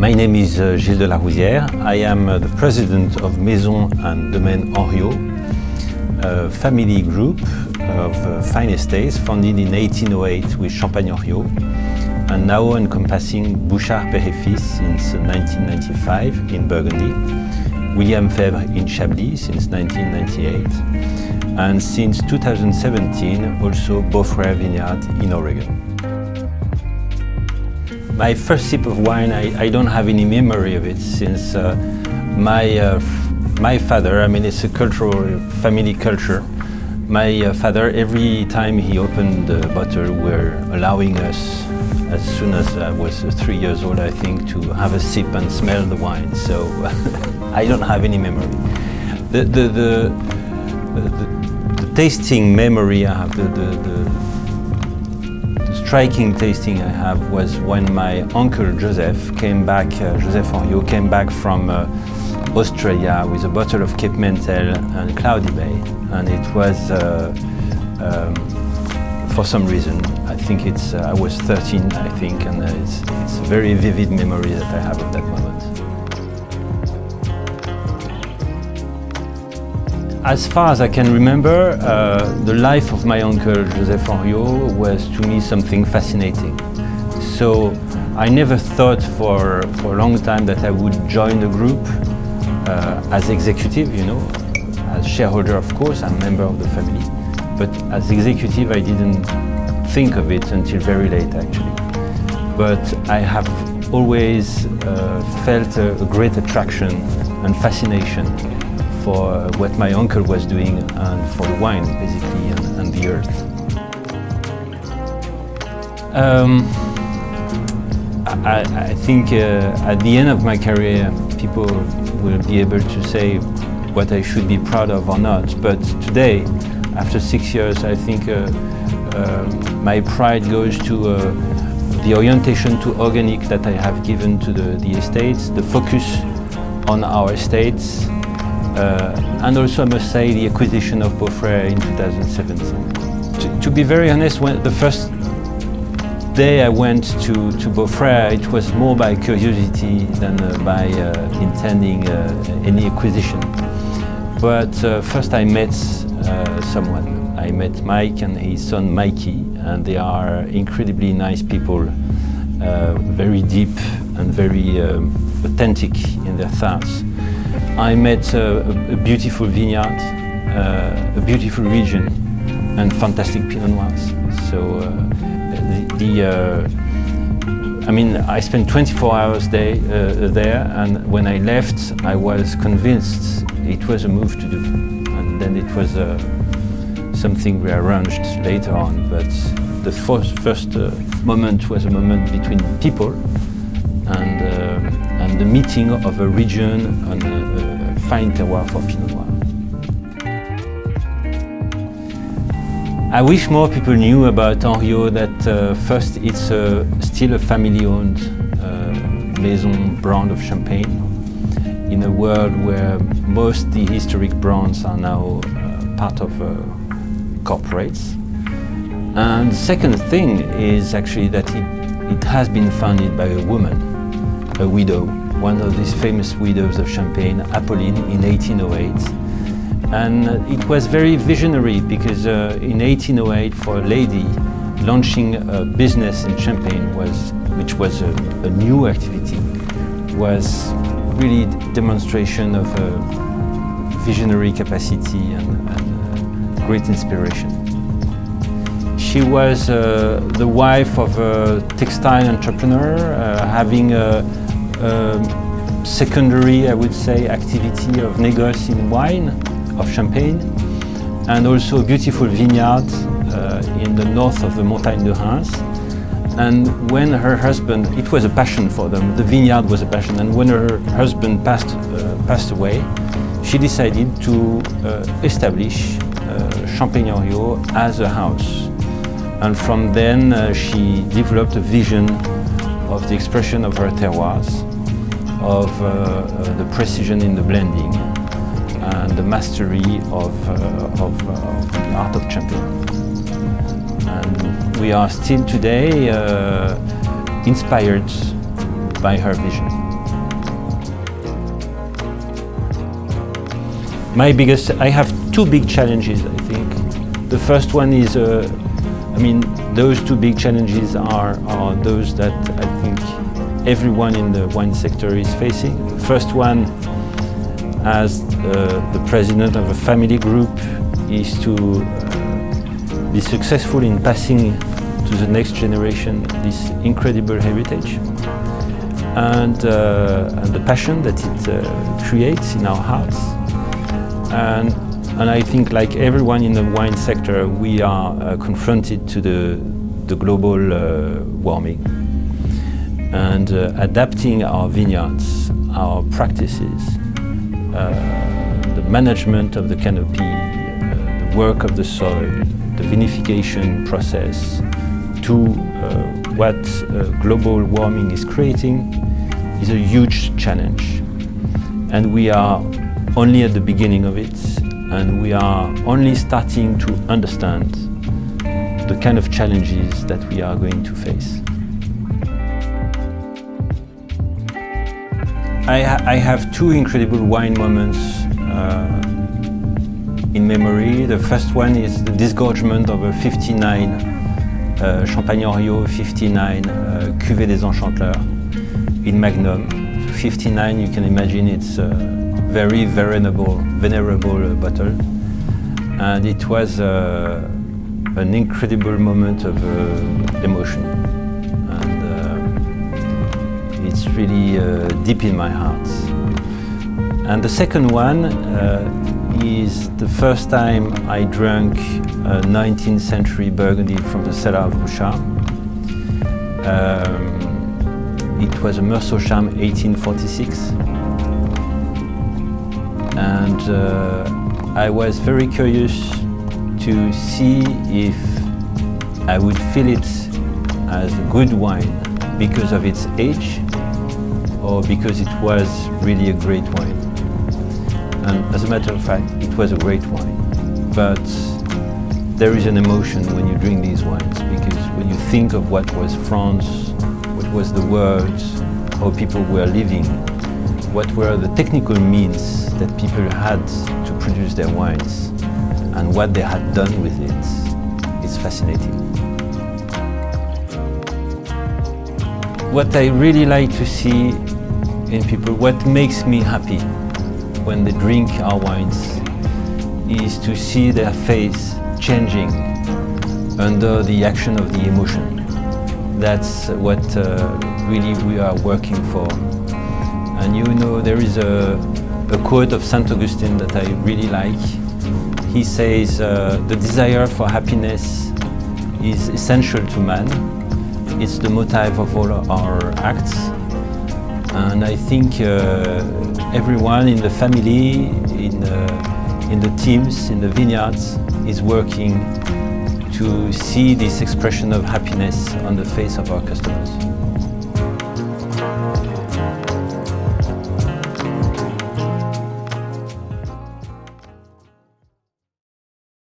My name is Gilles de Larouzière. I am the president of Maisons Domaines Henriot, a family group of fine estates founded in 1808 with Champagne Henriot and now encompassing Bouchard, Père since 1995 in Burgundy, William Fèvre in Chablis since 1998, and since 2017 also Beaux Vineyard in Oregon. My first sip of wine, I don't have any memory of it since my father, I mean it's a cultural family culture. My father, every time he opened the bottle, were allowing us, as soon as I was 3 years old, I think, to have a sip and smell the wine. So I don't have any memory. The tasting memory I have, the striking tasting I have was when my uncle Joseph came back, Joseph Henriot came back from Australia with a bottle of Cape Mentel and Cloudy Bay, and it was for some reason, I think I was 13, I think, and it's a very vivid memory that I have of that moment. As far as I can remember, the life of my uncle Joseph Henriot was to me something fascinating. So I never thought for a long time that I would join the group as executive, you know, as shareholder of course, I'm a member of the family, but as executive I didn't think of it until very late actually. But I have always felt a great attraction and fascination for what my uncle was doing and for the wine, basically, and the earth. I think at the end of my career, people will be able to say what I should be proud of or not. But today, after 6 years, I think my pride goes to the orientation to organic that I have given to the estates, the focus on our estates, and also I must say the acquisition of Frères in 2017. To be very honest, when the first day I went to Frères, it was more by curiosity than by intending any acquisition. But first I met someone. I met Mike and his son Mikey, and they are incredibly nice people, very deep and very authentic in their thoughts. I met a beautiful vineyard, a beautiful region, and fantastic Pinot Noirs. So I mean, I spent 24 hours there, and when I left, I was convinced it was a move to do, and then it was something rearranged later on. But the first moment was a moment between people, and the meeting of a region and a fine terroir for Pinot Noir. I wish more people knew about Henriot that first it's still a family-owned maison brand of champagne in a world where most the historic brands are now part of corporates. And the second thing is actually that it has been founded by a woman, a widow, one of these famous widows of Champagne, Apolline, in 1808. And it was very visionary because in 1808, for a lady, launching a business in Champagne, which was a new activity, was really demonstration of visionary capacity and great inspiration. She was the wife of a textile entrepreneur, having a secondary, I would say, activity of négoce in wine, of Champagne, and also a beautiful vineyard in the north of the Montagne de Reims. And when her husband, it was a passion for them, the vineyard was a passion, and when her husband passed away, she decided to establish Champagne Henriot as a house. And from then she developed a vision of the expression of her terroirs, of the precision in the blending, and the mastery of the art of champagne. And we are still today inspired by her vision. I have two big challenges, I think. The first one is, those two big challenges are those that I think everyone in the wine sector is facing. The first one, as the president of a family group, is to be successful in passing to the next generation this incredible heritage and the passion that it creates in our hearts. And I think, like everyone in the wine sector, we are confronted to the global warming. And adapting our vineyards, our practices, the management of the canopy, the work of the soil, the vinification process, to what global warming is creating is a huge challenge. And we are only at the beginning of it, and we are only starting to understand the kind of challenges that we are going to face. I have two incredible wine moments in memory. The first one is the disgorgement of a 59 Champagne Henriot 59 Cuvée des Enchantleurs in Magnum. 59, you can imagine, it's a very venerable bottle, and it was an incredible moment of emotion, and it's really deep in my heart. And the second one is the first time I drank a 19th century Burgundy from the cellar of Bouchard. It was a Meursault-Charmes 1846. And I was very curious to see if I would feel it as a good wine because of its age or because it was really a great wine. And as a matter of fact, it was a great wine. But there is an emotion when you drink these wines, because when you think of what was France, what was the world, how people were living, what were the technical means that people had to produce their wines, and what they had done with it, it's fascinating. What I really like to see in people, what makes me happy when they drink our wines, is to see their face changing under the action of the emotion. That's what really we are working for. And you know, there is a quote of Saint Augustine that I really like. He says, the desire for happiness is essential to man. It's the motive of all our acts. And I think everyone in the family, in the teams, in the vineyards, is working to see this expression of happiness on the face of our customers.